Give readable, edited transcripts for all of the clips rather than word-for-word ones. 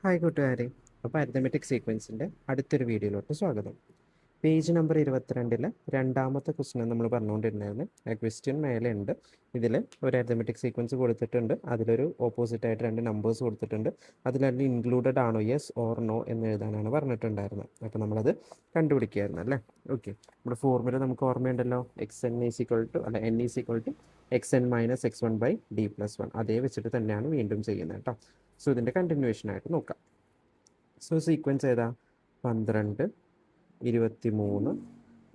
Hi കൂട്ടുകാരെ. അപ്പോൾ arithmetic സീക്വൻസിൻ്റെ അടുത്തൊരു വീഡിയോയിലോട്ട് സ്വാഗതം. പേജ് നമ്പർ 22 രണ്ടാമത്തെ ക്വസ്റ്റ്യൻ നമ്മൾ പറഞ്ഞുകൊണ്ടിരുന്നായിരുന്നു. ആ ക്വസ്റ്റ്യൻ മേലെ ഉണ്ട്. ഇതിൽ ഒരു അരിത്തമെറ്റിക് സീക്വൻസ് കൊടുത്തിട്ടുണ്ട്. അതിലൊരു ഓപ്പോസിറ്റ് ആയിട്ട് രണ്ട് നമ്പേഴ്സ് കൊടുത്തിട്ടുണ്ട്. അതിലതിൽ ഇൻക്ലൂഡഡ് ആണോ യെസ് ഓർ നോ എന്ന് എഴുതാനാണ് പറഞ്ഞിട്ടുണ്ടായിരുന്നത്. അപ്പോൾ നമ്മളത് കണ്ടുപിടിക്കുകയായിരുന്നു അല്ലേ. ഓക്കെ, നമ്മുടെ ഫോർമുല നമുക്ക് ഓർമ്മയുണ്ടല്ലോ. X N is equal to N is equal to X N minus X one by D plus one. അതേ വെച്ചിട്ട് തന്നെയാണ് വീണ്ടും ചെയ്യുന്നത് കേട്ടോ. സോ ഇതിൻ്റെ കണ്ടിന്യൂവേഷൻ ആയിട്ട് നോക്കാം. സോ സീക്വൻസ് ഏതാ? 12, 23,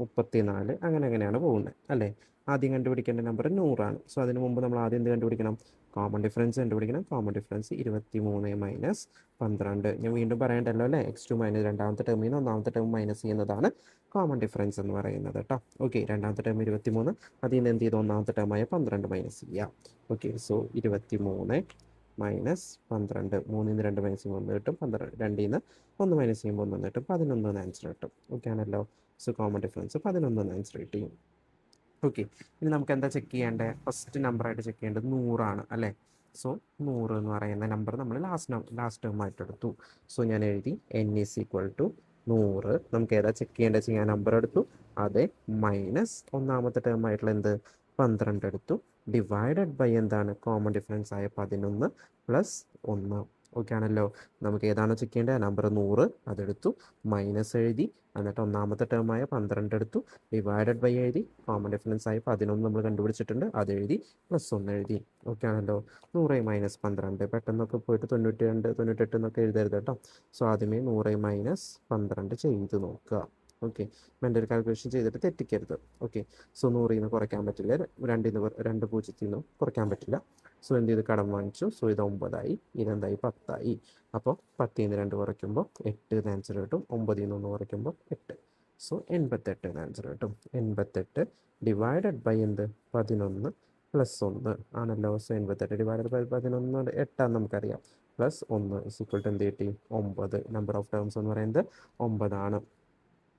34 അങ്ങനെയാണ് പോകുന്നത് അല്ലേ. ആദ്യം കണ്ടുപിടിക്കേണ്ട നമ്പർ 100 സോ അതിന് മുമ്പ് നമ്മൾ ആദ്യം എന്ത് കണ്ടുപിടിക്കണം? കോമൺ ഡിഫറൻസ് കണ്ടുപിടിക്കണം. Common difference 23 minus 12. ഞാൻ വീണ്ടും പറയണ്ടല്ലോ അല്ലേ. x2 മൈനസ് രണ്ടാമത്തെ ടേമിൽ നിന്ന് ഒന്നാമത്തെ ടേം മൈനസ് ചെയ്യുന്നതാണ് കോമൺ ഡിഫറൻസ് എന്ന് പറയുന്നത് കേട്ടോ. ഓക്കെ, രണ്ടാമത്തെ ടേം 23, അതിൽ നിന്ന് എന്ത് ചെയ്ത് ഒന്നാമത്തെ ടേമായ 12 മൈനസ് ചെയ്യാം. ഓക്കെ, സോ 23 മൈനസ് 12, 3 നിന്ന് 2 മൈനസ് ചെയ്യുമ്പോൾ 1 കിട്ടും. 12, 2 നിന്ന് 1 മൈനസ് ചെയ്യുമ്പോൾ 1 കിട്ടും. 11 ആൻസർ കിട്ടും. ഓക്കെ ആണല്ലോ. സോ കോമൺ ഡിഫറൻസ് 11 ആൻസർ കിട്ടും. ഓക്കെ, ഇനി നമുക്ക് എന്താ ചെക്ക് ചെയ്യേണ്ടത്? ഫസ്റ്റ് നമ്പറായിട്ട് ചെക്ക് ചെയ്യേണ്ടത് 100 അല്ലേ. സോ 100 എന്ന് പറയുന്ന നമ്പർ നമ്മൾ ലാസ്റ്റ് ടേം ആയിട്ട് എടുത്തു. സോ ഞാൻ എഴുതി n ഈസ് ഈക്വൽ ടു 100. നമുക്ക് ഏതാ ചെക്ക് ചെയ്യേണ്ടത് വെച്ചാൽ ഞാൻ നമ്പർ എടുത്തു. അതെ, മൈനസ് ഒന്നാമത്തെ ടേം ആയിട്ടുള്ള എന്ത് 12 എടുത്തു. ഡിവൈഡഡ് ബൈ എന്താണ്? കോമൺ ഡിഫറൻസ് ആയ 11 പ്ലസ് 1. ഓക്കെ ആണല്ലോ. നമുക്ക് ഏതാണോ ചെക്ക് ചെയ്യേണ്ടത്? നമ്പർ 100 അതെടുത്തു, മൈനസ് എഴുതി, എന്നിട്ട് ഒന്നാമത്തെ ടേമായ 12 എടുത്തു, ഡിവൈഡഡ് ബൈ എഴുതി, കോമൺ ഡിഫറൻസ് ആയി 11 നമ്മൾ കണ്ടുപിടിച്ചിട്ടുണ്ട്, അതെഴുതി, പ്ലസ് 1 എഴുതി. ഓക്കെ ആണല്ലോ. 100 മൈനസ് 12 പെട്ടെന്നൊക്കെ പോയിട്ട് 92 98 എന്നൊക്കെ എഴുതരുത് കേട്ടോ. സോ ആദ്യമേ 100 മൈനസ് 12 ചെയ്ത് നോക്കുക. ഓക്കെ, മെൻ്റൽ കാൽക്കുലേഷൻ ചെയ്തിട്ട് തെറ്റിക്കരുത്. ഓക്കെ, സോ 100 നിന്ന് കുറയ്ക്കാൻ പറ്റില്ല, 2 പൂജ്യത്തിൽ നിന്ന് കുറയ്ക്കാൻ പറ്റില്ല. സോ എന്ത് ചെയ്ത് കടം വാങ്ങിച്ചു. സോ ഇത് 9 ഇതെന്തായി 10. അപ്പോൾ 10 നിന്ന് 2 കുറയ്ക്കുമ്പോൾ 8 ആൻസർ കിട്ടും. 9 നിന്ന് 1 കുറയ്ക്കുമ്പോൾ 8. സോ 88 ആൻസർ കിട്ടും. 88 ഡിവൈഡഡ് ബൈ എന്ത് 11 പ്ലസ് 1 ആണല്ലോ. സോ 88 ഡിവൈഡഡ് ബൈ 11 8 നമുക്കറിയാം. പ്ലസ് 1 ഈക്വൽ ടു എന്ത് കിട്ടി? 9. നമ്പർ ഓഫ് ടേംസ് എന്ന് പറയുന്നത് 9.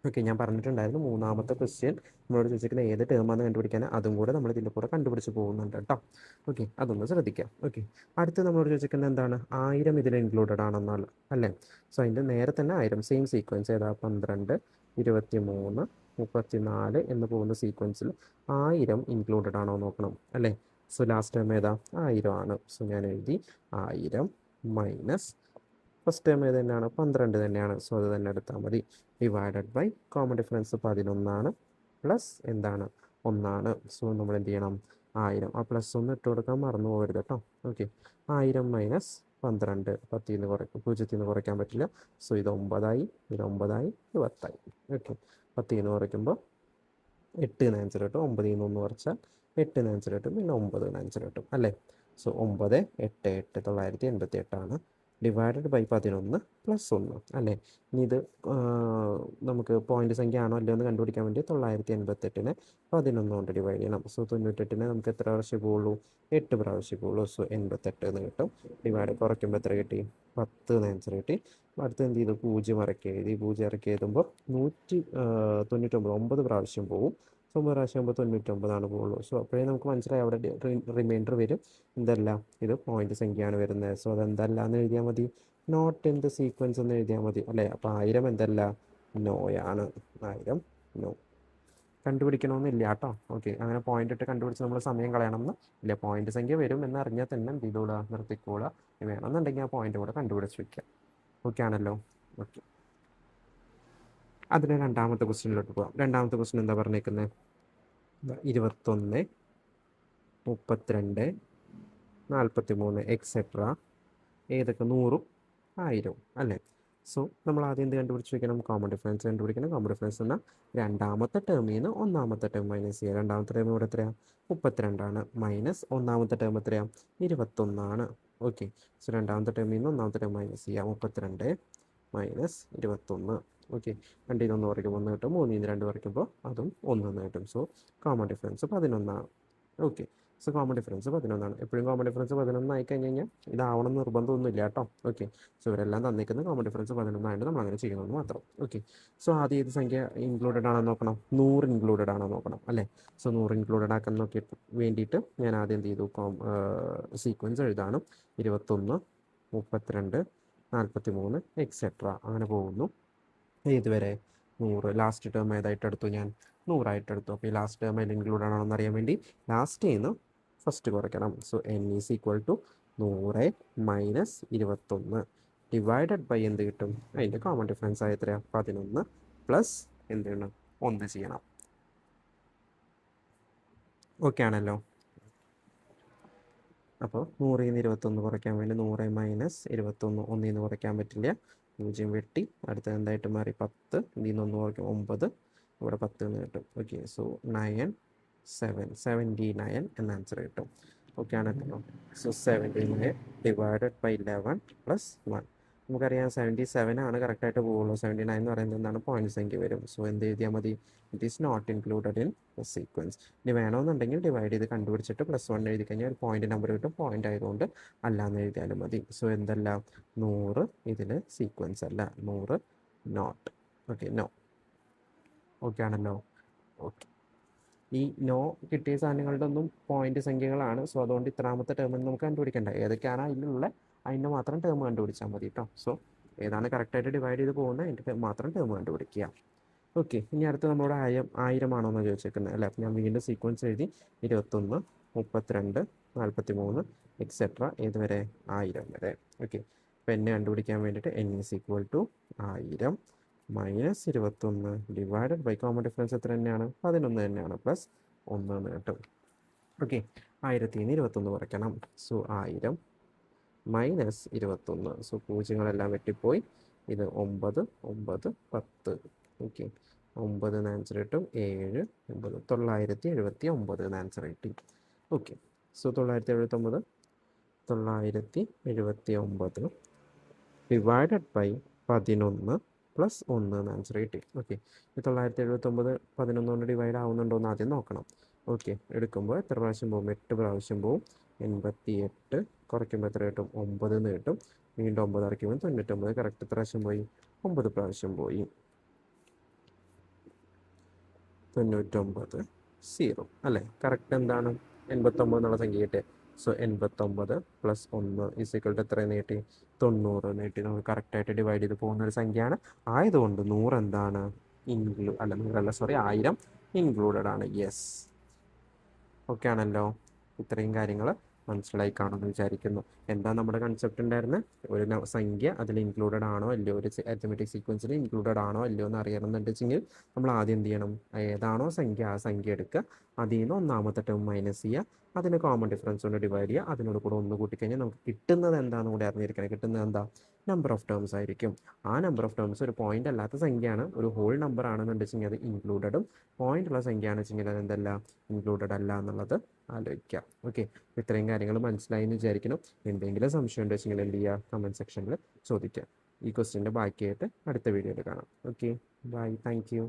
ഓക്കെ, ഞാൻ പറഞ്ഞിട്ടുണ്ടായിരുന്നു മൂന്നാമത്തെ ക്വസ്റ്റ്യൻ നമ്മളോട് ചോദിച്ചിരിക്കുന്ന ഏത് ടേമാണെന്ന് കണ്ടുപിടിക്കാൻ, അതും കൂടെ നമ്മൾ ഇതിൻ്റെ കൂടെ കണ്ടുപിടിച്ച് പോകുന്നുണ്ട് കേട്ടോ. ഓക്കെ, അതൊന്ന് ശ്രദ്ധിക്കാം. ഓക്കെ, അടുത്ത് നമ്മളോട് ചോദിച്ചിരിക്കുന്നത് എന്താണ്? 1000 ഇതിൽ ഇൻക്ലൂഡഡ് ആണെന്നാൽ അല്ലേ. സോ അതിൻ്റെ നേരെ തന്നെ 1000 സെയിം സീക്വൻസ് ഏതാ? 12, 23, 34 എന്ന് പോകുന്ന സീക്വൻസിൽ 1000 ഇൻക്ലൂഡഡ് ആണോ നോക്കണം അല്ലേ. സോ ലാസ്റ്റ് ടൈം ഏതാ? 1000 ആണ്. സോ ഞാൻ എഴുതി 1000 മൈനസ് ഫസ്റ്റ് ടൈം ഏത് തന്നെയാണ്? 12 തന്നെയാണ്. സോ അത് തന്നെ എടുത്താൽ മതി. Divided by common difference 11 plus എന്താണ്? 1. സോ നമ്മൾ എന്ത് ചെയ്യണം? 1000 ആ പ്ലസ് 1 ഇട്ട് കൊടുക്കാൻ മറന്നു പോകരുത് കേട്ടോ. ഓക്കെ, 1000 മൈനസ് 12 10 നിന്ന് കുറയ്ക്കും, 0 നിന്ന് കുറയ്ക്കാൻ പറ്റില്ല. സോ ഇത് 9 ഇത് 9 ഇത് 10. ഓക്കെ, 10 നിന്ന് കുറയ്ക്കുമ്പോൾ 8 ആൻസർ കിട്ടും. 9 നിന്ന് 1 കുറച്ചാൽ 8 ആൻസർ കിട്ടും. പിന്നെ 9 ആൻസർ കിട്ടും അല്ലേ. സോ 9 8 8 988 ഡിവൈഡഡ് ബൈ 11 പ്ലസ് 1 അല്ലേ. ഇനി ഇത് നമുക്ക് പോയിന്റ് സംഖ്യ ആണോ അല്ലയോ എന്ന് കണ്ടുപിടിക്കാൻ വേണ്ടി 988നെ 11 കൊണ്ട് ഡിവൈഡ് ചെയ്യണം. സോ 98നെ നമുക്ക് എത്ര പ്രാവശ്യം പോകുള്ളൂ? 8 പ്രാവശ്യം പോകുള്ളൂ. സോ 88 എന്ന് കിട്ടും. ഡിവൈഡ് കുറയ്ക്കുമ്പോൾ എത്ര കിട്ടി? 10 ആൻസർ കിട്ടി. അടുത്ത് എന്ത് ചെയ്തു? 0 ഇറക്കി എഴുതി. 0 ഇറക്കി എഴുതുമ്പോൾ 199 9 പ്രാവശ്യം പോകും. സോ 9 പ്രാവശ്യം ആകുമ്പോൾ 99 പോകുള്ളൂ. സോ അപ്പോഴേ നമുക്ക് മനസ്സിലായി അവിടെ റിമൈൻഡർ വരും. എന്തല്ല, ഇത് പോയിന്റ് സംഖ്യയാണ് വരുന്നത്. സോ അതെന്തല്ല എന്ന് എഴുതിയാൽ മതി. നോട്ട് ഇൻ ദ സീക്വൻസ് എന്ന് എഴുതിയാൽ മതി അല്ലേ. അപ്പോൾ 1000 എന്തല്ല? നോയാണ്. 1000 നോ. കണ്ടുപിടിക്കണമെന്നില്ല കേട്ടോ. ഓക്കെ, അങ്ങനെ പോയിന്റ് ഇട്ട് കണ്ടുപിടിച്ച് നമ്മൾ സമയം കളയണമെന്ന് ഇല്ല. പോയിന്റ് സംഖ്യ വരും എന്ന് അറിഞ്ഞാൽ തന്നെ എന്ത് ചെയ്തോളുക? നിർത്തിക്കോളുക. വേണമെന്നുണ്ടെങ്കിൽ ആ പോയിന്റ് കൂടെ കണ്ടുപിടിച്ച് വെക്കാം. ഓക്കെ ആണല്ലോ. ഓക്കെ, അതിന് രണ്ടാമത്തെ ക്വസ്റ്റ്യനിലോട്ട് പോകാം. രണ്ടാമത്തെ ക്വസ്റ്റ്യൻ എന്താ പറഞ്ഞേക്കുന്നത്? 21, 32, 43 എക്സെട്ര ഏതൊക്കെ 100ഉം 1000 അല്ലേ. സോ നമ്മൾ ആദ്യം എന്ത് കണ്ടുപിടിച്ച് വെക്കണം? കോമൺ ഡിഫറൻസ് കണ്ടുപിടിക്കണം. കോമൺ ഡിഫറൻസ് എന്നാൽ രണ്ടാമത്തെ ടേമിൽ നിന്ന് ഒന്നാമത്തെ ടേം മൈനസ് ചെയ്യുക. രണ്ടാമത്തെ ടേം ഇവിടെ എത്രയാണ്? 32 മൈനസ് ഒന്നാമത്തെ ടേം എത്രയാണ്? 21. ഓക്കെ, സോ രണ്ടാമത്തെ ടേമിൽ നിന്ന് ഒന്നാമത്തെ ടേം മൈനസ് ചെയ്യുക. 32 മൈനസ് 21. ഓക്കെ, 2 നിന്ന് 1 കുറയ്ക്കുമ്പോൾ 1 കിട്ടും. 3 നിന്ന് 2 കുറയ്ക്കുമ്പോൾ അതും 1 കിട്ടും. So common difference 11. Okay, so common difference 11. എപ്പോഴും കോമൺ ഡിഫറൻസ് 11 ആയി കഴിഞ്ഞ് കഴിഞ്ഞാൽ ഇതാവണം നിർബന്ധമൊന്നുമില്ല കേട്ടോ. ഓക്കെ, സോ ഇവരെല്ലാം തന്നിരിക്കുന്നത് കോമൺ ഡിഫറൻസ് 11 ആയതുകൊണ്ട് നമ്മൾ അങ്ങനെ ചെയ്യണമെന്ന് മാത്രം. ഓക്കെ, സോ ആദ്യം ഏത് സംഖ്യ ഇൻക്ലൂഡഡ് ആണെന്ന് നോക്കണം? 100 ഇൻക്ലൂഡഡ് ആണോ നോക്കണം അല്ലേ. സോ 100 ഇൻക്ലൂഡഡ് ആക്കാൻ നോക്കിയിട്ട് വേണ്ടിയിട്ട് ഞാൻ ആദ്യം എന്ത് ചെയ്തു? സീക്വൻസ് എഴുതാണ്. 21, 32, 43 എക്സെട്ര അങ്ങനെ പോകുന്നു. ഇതുവരെ 100. ലാസ്റ്റ് ടേം ഏതായിട്ട് എടുത്തു ഞാൻ? 100 എടുത്തു. അപ്പോൾ ഈ ലാസ്റ്റ് ടേം അതിൽ ഇൻക്ലൂഡ് ആണോ എന്നറിയാൻ വേണ്ടി ലാസ്റ്റ് നിന്ന് ഫസ്റ്റ് കുറയ്ക്കണം. So n is equal to 100 minus 21 divided by എന്ത് കിട്ടും? അതിൻ്റെ കോമൺ ഡിഫറൻസ് ആയ എത്രയാണ്? 11 പ്ലസ് എന്ത് ചെയ്യണം? 1 ചെയ്യണം. ഓക്കെ ആണല്ലോ. അപ്പോൾ 100 നിന്ന് 21 കുറയ്ക്കാൻ വേണ്ടി 100 മൈനസ് 21 1 നിന്ന് കുറയ്ക്കാൻ പറ്റില്ല, 0 വെട്ടി. അടുത്ത എന്തായിട്ട് മാറി? 10. ഇതിൽ നിന്ന് 1 കുറയ്ക്കും 9, ഇവിടെ 10 എന്ന് കിട്ടും. ഓക്കെ, സോ 79 എന്ന ആൻസർ കിട്ടും. ഓക്കെ ആണല്ലോ. So 79 divided by 11 plus 1. നമുക്കറിയാം 77 ആണ് കറക്റ്റായിട്ട് പോകുള്ളൂ. 79 എന്ന് പറയുന്നത് എന്താണ്? പോയിന്റ് സംഖ്യ വരും. സോ എന്ത് എഴുതിയാൽ മതി? It is not included in the sequence. ഇനി വേണമെന്നുണ്ടെങ്കിൽ ഡിവൈഡ് ചെയ്ത് കണ്ടുപിടിച്ചിട്ട് +1 എഴുതി കഴിഞ്ഞാൽ ഒരു പോയിന്റ് നമ്പർ കിട്ടും. പോയിന്റ് ആയതുകൊണ്ട് അല്ലാന്ന് എഴുതിയാലും മതി. സോ എന്തല്ല? 100 ഇതിൽ സീക്വൻസ് അല്ല, 100 നോട്ട്. Okay, no. ഓക്കെ ആണല്ലോ. ഓക്കെ, ഈ നോ കിട്ടിയ സാധനങ്ങളുടെ ഒന്നും പോയിന്റ് സംഖ്യകളാണ്. സോ അതുകൊണ്ട് ഇത്രാമത്തെ ടേം നമുക്ക് കണ്ടുപിടിക്കേണ്ട. ഏതൊക്കെയാണ് അതിലുള്ള അതിൻ്റെ മാത്രം ടേം കണ്ടുപിടിച്ചാൽ മതി കേട്ടോ. സോ ഏതാണ് കറക്റ്റായിട്ട് ഡിവൈഡ് ചെയ്ത് പോകുന്നത് അതിൻ്റെ മാത്രം ടേം കണ്ടുപിടിക്കുക. ഓക്കെ, ഇനി അടുത്ത് നമ്മളോട് 1000 ആണോ എന്ന് ചോദിച്ചേക്കുന്നത് അല്ലേ. അപ്പം ഞാൻ വീണ്ടും സീക്വൻസ് എഴുതി. 21, 32, 43 എക്സെട്ര ഏതുവരെ? 1000 വരെ. ഓക്കെ, അപ്പോൾ എന്നെ കണ്ടുപിടിക്കാൻ വേണ്ടിയിട്ട് n is equal to 1000 minus 21 divided by common difference എത്ര തന്നെയാണ്? 11 തന്നെയാണ്, പ്ലസ് 1 എന്ന് കിട്ടും. ഓക്കെ, 1000 നിന്ന് 21 കുറയ്ക്കണം. So 1000 minus 21. സോ പൂജ്യങ്ങളെല്ലാം വെട്ടിപ്പോയി. ഇത് 9, 9, 10. ഓക്കെ, 9 എന്ന് ആൻസർ കിട്ടും. 7, 9, 979 എന്ന് ആൻസർ കിട്ടി. Okay, so 979 divided by 11 plus 1 എന്ന് ആൻസർ കിട്ടി. ഓക്കെ, 979 11 കൊണ്ട് ഡിവൈഡ് ആവുന്നുണ്ടോ എന്ന് ആദ്യം നോക്കണം. ഓക്കെ, എടുക്കുമ്പോൾ എത്ര പ്രാവശ്യം പോകും? 8 പ്രാവശ്യം പോകും. 88 കുറയ്ക്കുമ്പോൾ എത്ര കിട്ടും? 9 എന്ന് കിട്ടും. വീണ്ടും 9 ഇറക്കുമ്പോൾ 99. കറക്റ്റ് എത്ര പ്രാവശ്യം പോയി? 9 പ്രാവശ്യം പോയി. 99 0 അല്ലേ. കറക്റ്റ് എന്താണ്? 89 എന്നുള്ള സംഖ്യ കിട്ടിയത്. സോ 89 പ്ലസ് 1 ഈക്വൽ എത്ര നീട്ടി? 90 നീട്ടി. നമുക്ക് കറക്റ്റായിട്ട് ഡിവൈഡ് ചെയ്ത് പോകുന്ന ഒരു സംഖ്യയാണ്. ആയതുകൊണ്ട് 100 എന്താണ്? 1000 ഇൻക്ലൂഡഡ് ആണ്. യെസ്. ഓക്കെ ആണല്ലോ. ഇത്രയും കാര്യങ്ങൾ മനസ്സിലായി കാണുമെന്ന് വിചാരിക്കുന്നു. എന്താ നമ്മുടെ കൺസെപ്റ്റ് ഉണ്ടായിരുന്നത്? ഒരു സംഖ്യ അതിൽ ഇൻക്ലൂഡഡ് ആണോ അല്ലയോ, ഒരു അരിത്മെറ്റിക് സീക്വൻസിൽ ഇൻക്ലൂഡഡ് ആണോ അല്ലയോ എന്ന് അറിയണമെന്നുണ്ടെങ്കിൽ നമ്മൾ ആദ്യം എന്ത് ചെയ്യണം? ഏതാണോ സംഖ്യ ആ സംഖ്യ എടുക്കുക, അതിൽ നിന്ന് ഒന്നാമത്തെ ടേം മൈനസ് ചെയ്യുക, അതിന് കോമൺ ഡിഫറൻസ് കൊണ്ട് ഡിവൈഡ് ചെയ്യുക, അതിനോട് കൂടെ 1 കൂട്ടിക്കഴിഞ്ഞാൽ നമുക്ക് കിട്ടുന്നത് എന്താണെന്ന് കൂടെ അറിഞ്ഞിരിക്കണം. കിട്ടുന്നത് എന്താ? നമ്പർ ഓഫ് ടേംസ് ആയിരിക്കും. ആ നമ്പർ ഓഫ് ടേംസ് ഒരു പോയിന്റ് അല്ലാത്ത സംഖ്യയാണ്, ഒരു ഹോൾ നമ്പർ ആണെന്നുണ്ടെങ്കിൽ അത് ഇൻക്ലൂഡഡും, പോയിന്റ് ഉള്ള സംഖ്യ ആണെന്ന് വെച്ചെങ്കിൽ അത് എന്തല്ല? ഇൻക്ലൂഡഡ് അല്ല എന്നുള്ളത് ആലോചിക്കാം. ഓക്കെ, ഇത്രയും കാര്യങ്ങൾ മനസ്സിലായി എന്ന് വിചാരിക്കണം. എന്തെങ്കിലും സംശയം ഉണ്ടെങ്കിൽ എന്ത് ചെയ്യുക? കമൻറ്റ് സെക്ഷനിൽ ചോദിക്കുക. ഈ ക്വസ്റ്റ്യൻ്റെ ബാക്കിയായിട്ട് അടുത്ത വീഡിയോയിൽ കാണാം. Okay, bye, thank U.